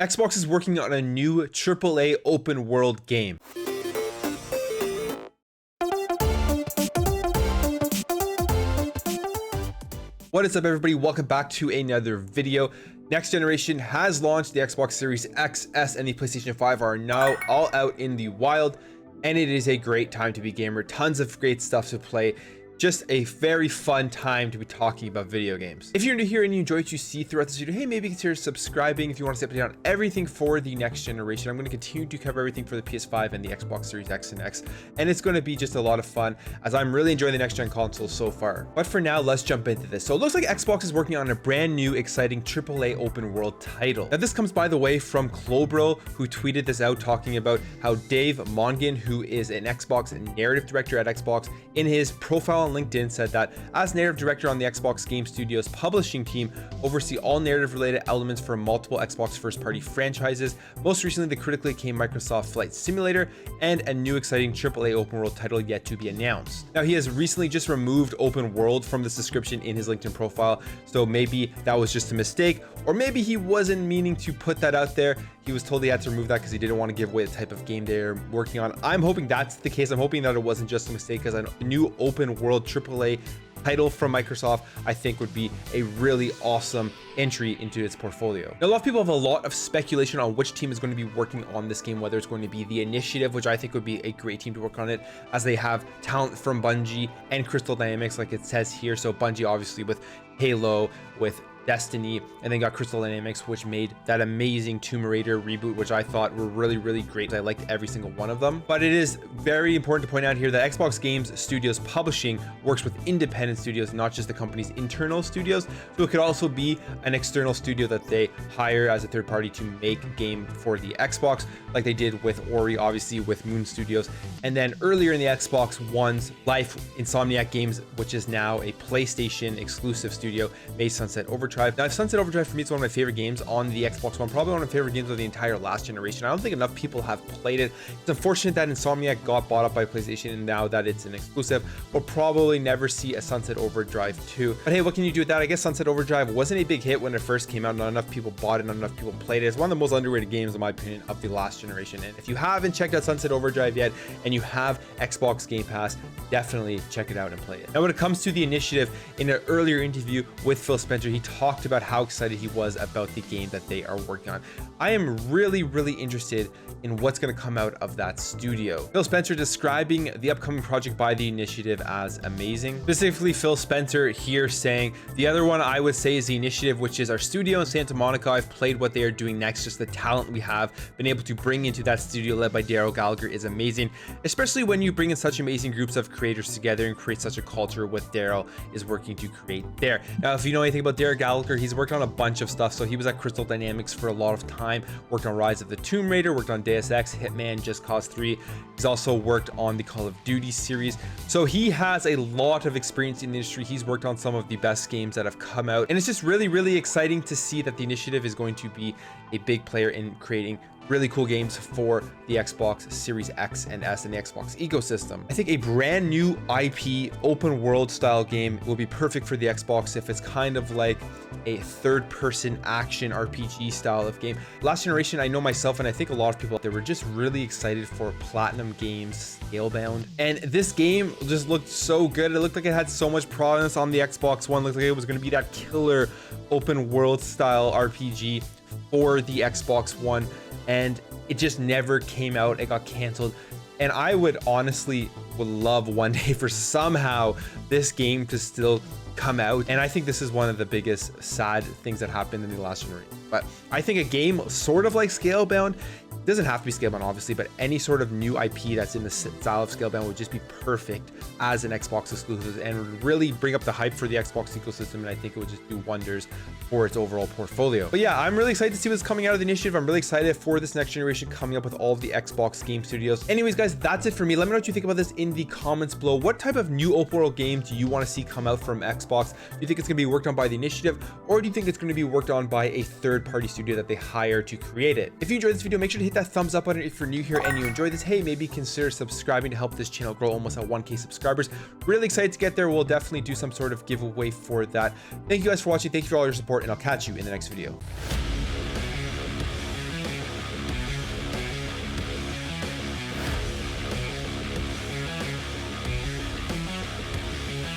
Xbox is working on a new AAA open world game. What is up, everybody? Welcome back to another video. Next generation has launched. The Xbox Series X, S, and the PlayStation 5 are now all out in the wild, and it is a great time to be a gamer. Tons of great stuff to play. Just a very fun time to be talking about video games. If you're new here and you enjoy what you see throughout this video, hey, maybe consider subscribing if you want to stay updated on everything for the next generation. I'm going to continue to cover everything for the PS5 and the Xbox Series X and X, and it's going to be just a lot of fun as I'm really enjoying the next gen console so far. But for now, let's jump into this. So it looks like Xbox is working on a brand new, exciting AAA open world title. Now, this comes, by the way, from Clobro, who tweeted this out talking about how Dave Mongan, who is an Xbox narrative director at Xbox, in his profile on LinkedIn said that as narrative director on the Xbox Game Studios publishing team, oversee all narrative related elements for multiple Xbox first party franchises, most recently the critically acclaimed Microsoft Flight Simulator, and a new exciting AAA open world title yet to be announced. Now, he has recently just removed open world from this description in his LinkedIn profile, so maybe that was just a mistake, or maybe he wasn't meaning to put that out there. He was told he had to remove that because he didn't want to give away the type of game they're working on. I'm hoping that's the case. I'm hoping that it wasn't just a mistake, because a new open world AAA title from Microsoft, I think, would be a really awesome entry into its portfolio. Now, a lot of people have a lot of speculation on which team is going to be working on this game, whether it's going to be the Initiative, which I think would be a great team to work on it, as they have talent from Bungie and Crystal Dynamics, like it says here. So Bungie, obviously, with Halo, with Destiny, and then got Crystal Dynamics, which made that amazing Tomb Raider reboot, which I thought were really great. I liked every single one of them. But it is very important to point out here that Xbox Games Studios Publishing works with independent studios, not just the company's internal studios. So it could also be an external studio that they hire as a third party to make a game for the Xbox, like they did with Ori, obviously, with Moon Studios. And then earlier in the Xbox One's life, Insomniac Games, which is now a PlayStation exclusive studio, made Sunset Overdrive. Now, Sunset Overdrive for me is one of my favorite games on the Xbox One, probably one of my favorite games of the entire last generation. I don't think enough people have played it. It's unfortunate that Insomniac got bought up by PlayStation, and now that it's an exclusive, we'll probably never see a Sunset Overdrive 2. But hey, what can you do with that? I guess Sunset Overdrive wasn't a big hit when it first came out. Not enough people bought it, not enough people played it. It's one of the most underrated games, in my opinion, of the last generation. And if you haven't checked out Sunset Overdrive yet, and you have Xbox Game Pass, definitely check it out and play it. Now, when it comes to the Initiative, in an earlier interview with Phil Spencer, he talked about how excited he was about the game that they are working on. I am really interested in what's going to come out of that studio. Phil Spencer describing the upcoming project by the Initiative as amazing. Specifically, Phil Spencer here saying, the other one I would say is the Initiative, which is our studio in Santa Monica. I've played what they are doing next. Just the talent we have been able to bring into that studio led by Daryl Gallagher is amazing, especially when you bring in such amazing groups of creators together and create such a culture what Daryl is working to create there. Now, if you know anything about Daryl Gallagher, he's worked on a bunch of stuff. So he was at Crystal Dynamics for a lot of time, worked on Rise of the Tomb Raider, worked on Deus Ex, Hitman, Just Cause 3. He's also worked on the Call of Duty series. So he has a lot of experience in the industry. He's worked on some of the best games that have come out. And it's just really exciting to see that the Initiative is going to be a big player in creating really cool games for the Xbox Series X and S and the Xbox ecosystem. I think a brand new IP open world style game will be perfect for the Xbox if it's kind of like a third person action RPG style of game. Last generation, I know myself and I think a lot of people, they were just really excited for Platinum Games Scalebound, and this game just looked so good. It looked like it had so much promise on the Xbox One. It looked like it was going to be that killer open world style RPG for the Xbox One, and it just never came out. It got canceled. And I would honestly love one day for somehow this game to still come out. And I think this is one of the biggest sad things that happened in the last generation. But I think a game sort of like Scalebound, doesn't have to be Scalebound obviously, but any sort of new IP that's in the style of Scalebound would just be perfect as an Xbox exclusive and would really bring up the hype for the Xbox ecosystem, and I think it would just do wonders for its overall portfolio. But yeah, I'm really excited to see what's coming out of the Initiative. I'm really excited for this next generation coming up with all of the Xbox Game Studios. Anyways, guys, that's it for me. Let me know what you think about this in the comments below. What type of new open world game do you want to see come out from Xbox? Do you think it's going to be worked on by the Initiative, or do you think it's going to be worked on by a third-party studio that they hire to create it? If you enjoyed this video, make sure to hit that thumbs up button. If you're new here and you enjoy this, hey, maybe consider subscribing to help this channel grow almost at 1K subscribers. Really excited to get there. We'll definitely do some sort of giveaway for that. Thank you guys for watching. Thank you for all your support, and I'll catch you in the next video.